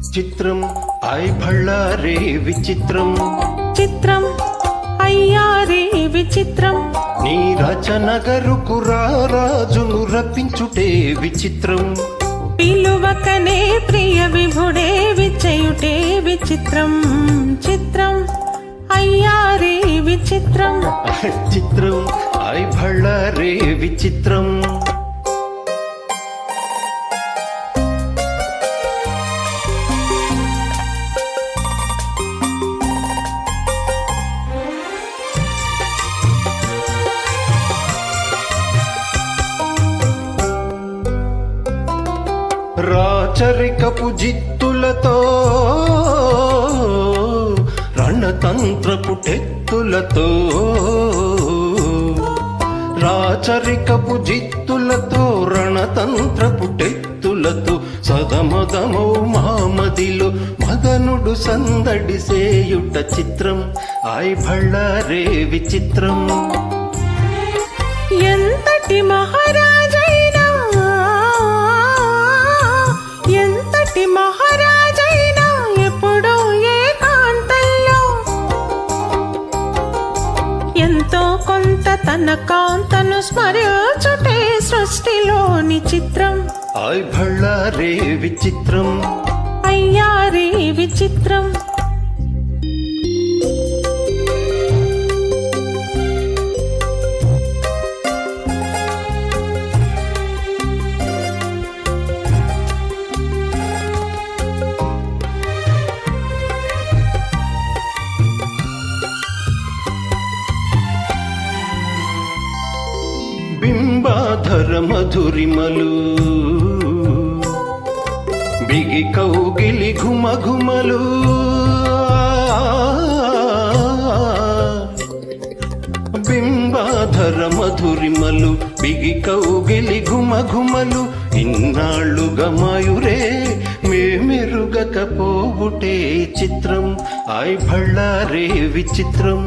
చిత్రం ఐ భళ్ళారే విచిత్రం చిత్రం అయ్యారే విచిత్రం నీ రచనగరుకు రాజును రప్పించుటే విచిత్రం పిలువకనే ప్రియ విభుడే విచయుటే విచిత్రం చిత్రం అయ్యారే విచిత్రం చిత్రం ఐ భళ్ళారే విచిత్రం రాచరికపు జిత్తులతో రణతంత్రపు టెత్తులతో రాచరికపు జిత్తులతో రణతంత్రపు టెత్తులతో సదమదమౌ మామదిలో మదనుడు సందడి సేయుట చిత్రం ఐ భళ్ళారే విచిత్రం ఎంతటి మహారాజైనా ఎంతటి మహారాజైనా ఎప్పుడో ఏకాంతంలో ఎంతో కొంత తన కాంతను స్మరించుటే సృష్టిలోని చిత్రం ఐ భళ్ళారే విచిత్రం అయ్యారే విచిత్రం బింబాధర మధురిమలు బిగి కౌగిలి ఘుమఘుమలు బింబాధర మధురిమలు బిగి కౌగిలి ఘుమఘుమలు ఇన్నాళ్ళుగా మాయురే మేమెరుగకపోవుటే చిత్రం ఐ భళ్ళారే విచిత్రం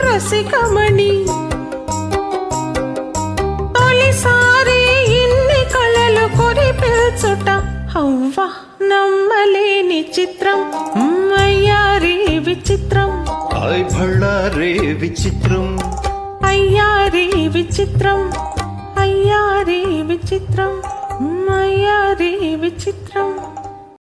రసికమణి తొలిసారి ఇన్ని కళలు కురిపిల్చుట హవ్వ నమ్మలేని చిత్రం అయ్యారే విచిత్రం ఐ భళ్ళారే విచిత్రం అయ్యారే విచిత్రం అయ్యారే విచిత్రం అయ్యారే విచిత్రం